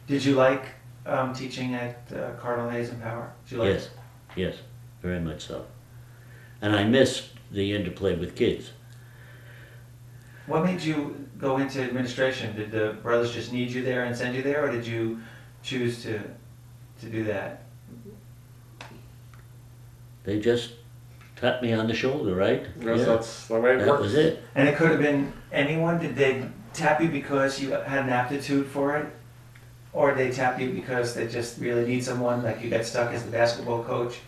Did you like teaching at Cardinal Hayes and Power? Did you like Yes, yes, very much so. And I missed the interplay with kids. What made you go into administration? Did the brothers just need you there and send you there, or did you choose to do that? They just tapped me on the shoulder, right? Yes, that's the way it That works. was it. And it could have been anyone. Did they tap you because you had an aptitude for it? Or did they tap you because they just really need someone, like you got stuck as the basketball coach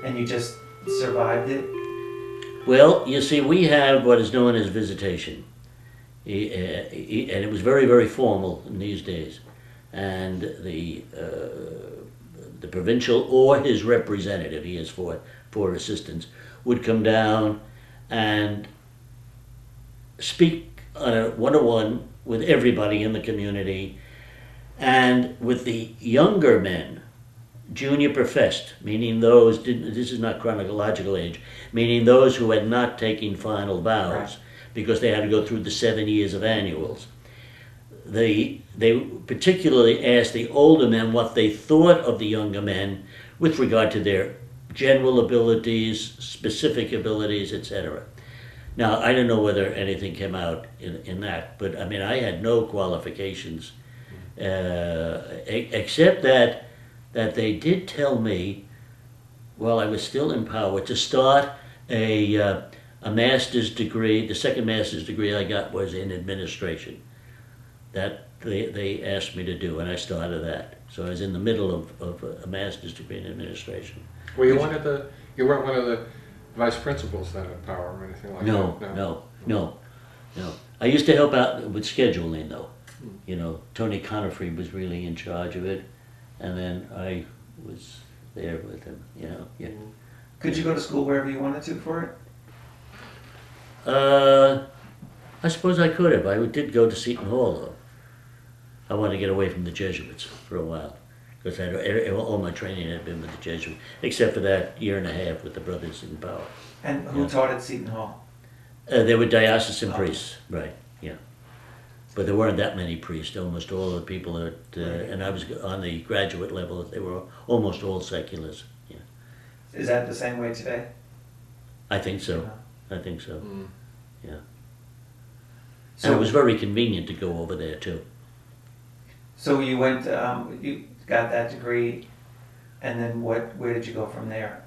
and you just survived it? Well, you see, we have what is known as visitation. And it was very, very formal in these days. And the provincial or his representative, he has four assistants, would come down and speak on a one-on-one with everybody in the community. And with the younger men, junior professed, meaning those, this is not chronological age, meaning those who had not taken final vows, Right. because they had to go through the 7 years of annuals. They particularly asked the older men what they thought of the younger men with regard to their general abilities, specific abilities, etc. Now, I don't know whether anything came out in that, but I mean, I had no qualifications, except that they did tell me, while I was still in power, to start a master's degree. The second master's degree I got was in administration. That they asked me to do, and I started that. So I was in the middle of a master's degree in administration. Well, you weren't one of the vice principals then at Power or anything like that? No. I used to help out with scheduling, though. You know, Tony Conifrey was really in charge of it, and then I was there with him, you know. Yeah. Could you go to school wherever you wanted to for it? I suppose I could have. I did go to Seton Hall, though. I wanted to get away from the Jesuits for a while, because all my training had been with the Jesuits, except for that year and a half with the Brothers in Power. And who taught at Seton Hall? They were diocesan priests, right, yeah. But there weren't that many priests. Almost all the people that, and I was on the graduate level, they were almost all seculars, yeah. Is that the same way today? I think so. I think so, yeah. So And it was very convenient to go over there, too. So you went, you got that degree, and then where did you go from there?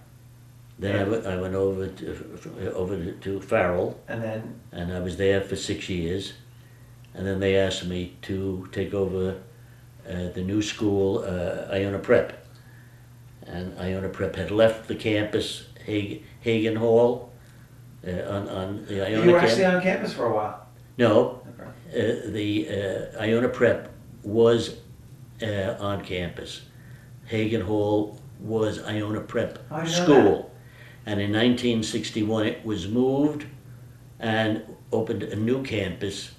Then I went over to Farrell, and I was there for 6 years. And then they asked me to take over the new school, Iona Prep. And Iona Prep had left the campus, Hagen Hall, on the Iona campus. You were actually on campus for a while? No, Okay. the Iona Prep was on campus. Hagen Hall was Iona Prep I didn't know School. And in 1961 it was moved and opened a new campus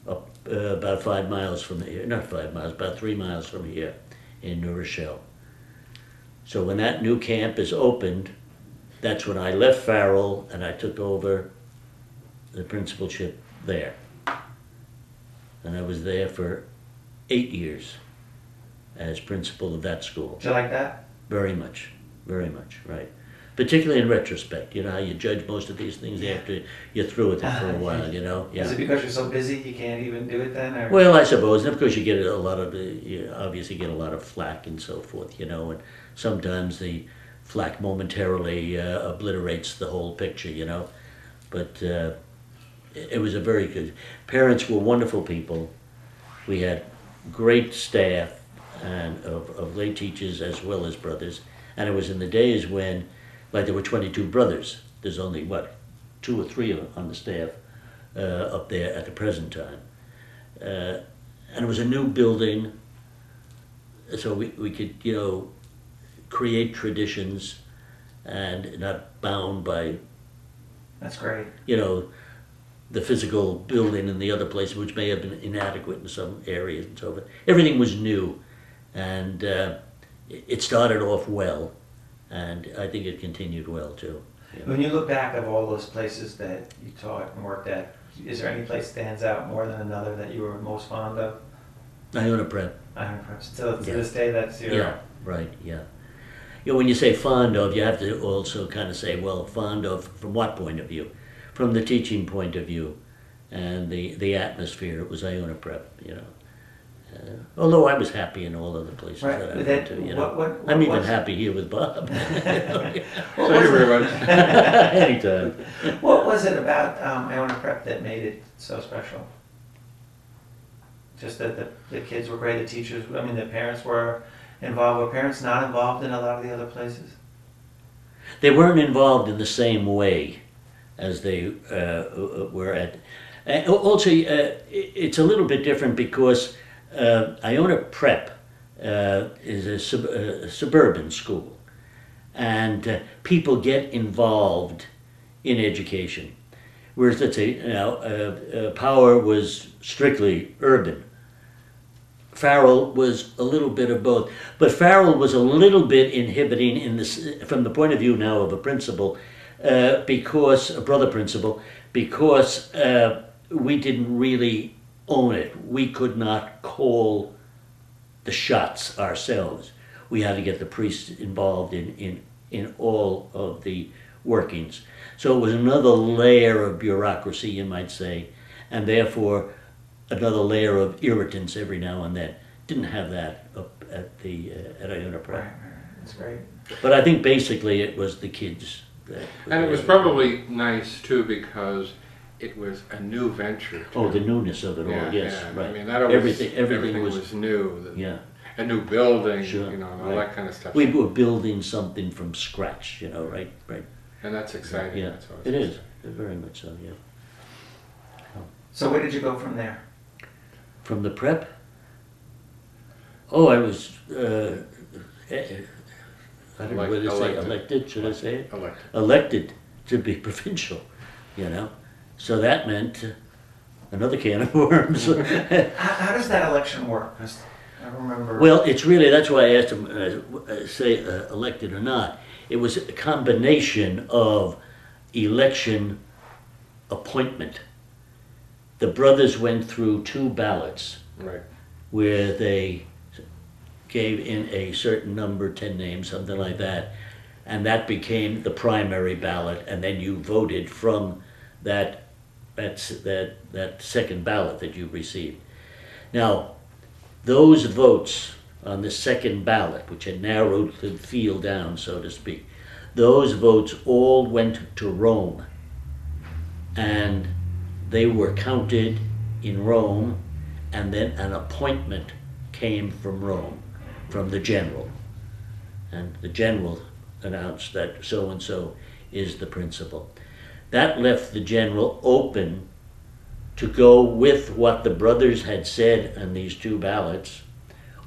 up about 5 miles from here, not 5 miles, about 3 miles from here in New Rochelle. So when that new campus opened, that's when I left Farrell and I took over the principalship there. And I was there for 8 years as principal of that school. Did you like that? Very much, right. Particularly in retrospect, you know how you judge most of these things after you're through with it for a while, you know? Yeah. Is it because you're so busy you can't even do it then? Or? Well, I suppose, and of course you get a lot of, you obviously get a lot of flack and so forth, you know, and sometimes the flack momentarily obliterates the whole picture, you know. But it was a very good, parents were wonderful people. We had great staff and of lay teachers as well as brothers. And it was in the days when, like, there were 22 brothers. There's only, what, 2 or 3 on the staff up there at the present time. And it was a new building, so we could, you know, create traditions and not bound by, That's great. you know, the physical building in the other place, which may have been inadequate in some areas and so forth. Everything was new, and it started off well, and I think it continued well too. You know. When you look back of all those places that you taught and worked at, is there any place stands out more than another that you were most fond of? Iona Prep. Iona Prep. Still to Yeah. this day, that's your. Yeah, right, yeah. You know, when you say fond of, you have to also kind of say, well, fond of from what point of view? From the teaching point of view and the atmosphere. It was Iona Prep, you know. Although I was happy in all other places Right. that I went to, you know. What I'm even was- happy here with Bob. Thank you very much. Anytime. What was it about Iona Prep that made it so special? Just that the kids were great, the teachers, I mean, the parents were involved. Were parents not involved in a lot of the other places? They weren't involved in the same way as they were at. Also, it's a little bit different because Iona Prep is a suburban school, and people get involved in education. Whereas, let's say, Power was strictly urban. Farrell was a little bit of both, but Farrell was a little bit inhibiting in this, from the point of view now of a principal, because a brother principal, because we didn't really own it. We could not call the shots ourselves. We had to get the priests involved in all of the workings. So it was another layer of bureaucracy, you might say, and therefore another layer of irritants every now and then. Didn't have that up at the at Iona Prep. Right, that's great. But I think basically it was the kids. And it was probably nice too because it was a new venture. Oh, the newness of it all, yes, yeah. right. I mean, that always, everything was new. Yeah. A new building, Sure, you know, and all right. that kind of stuff. We were building something from scratch, you know, right? And that's exciting. Yeah, That's always it is. exciting. Very much so, yeah. So where did you go from there? From the prep? Oh, I was, I don't know whether to say elected, should I say it? Elected. Elected to be provincial, you know? So that meant another can of worms. How does that election work? 'Cause I remember. Well, it's really, that's why I asked him, say elected or not. It was a combination of election appointment. The brothers went through 2 ballots Right. where they gave in a certain number, 10 names, something like that, and that became the primary ballot, and then you voted from that second ballot that you received. Now, those votes on the second ballot, which had narrowed the field down, so to speak, those votes all went to Rome, and they were counted in Rome, and then an appointment came from Rome, from the general. And the general announced that so-and-so is the principal. That left the general open to go with what the brothers had said on these 2 ballots,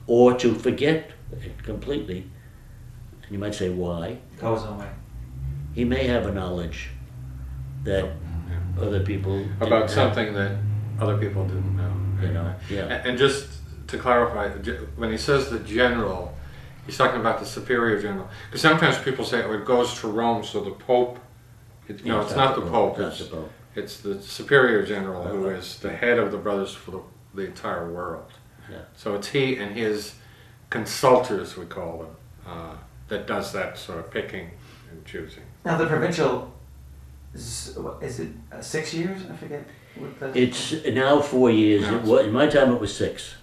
or to forget it completely. And you might say, why? Goes away. He may have a knowledge that other people didn't About have, something that other people didn't know. you know, yeah. And just to clarify, when he says the general, he's talking about the superior general. Because sometimes people say, oh, it goes to Rome, so the Pope. No, it's not the Pope. Not the Pope. It's the superior general who is the head of the brothers for the entire world. Yeah. So it's he and his consultors, we call them, that does that sort of picking and choosing. Now the provincial, is it 6 years? I forget. What the- It's now 4 years. No, It was, in my time it was 6.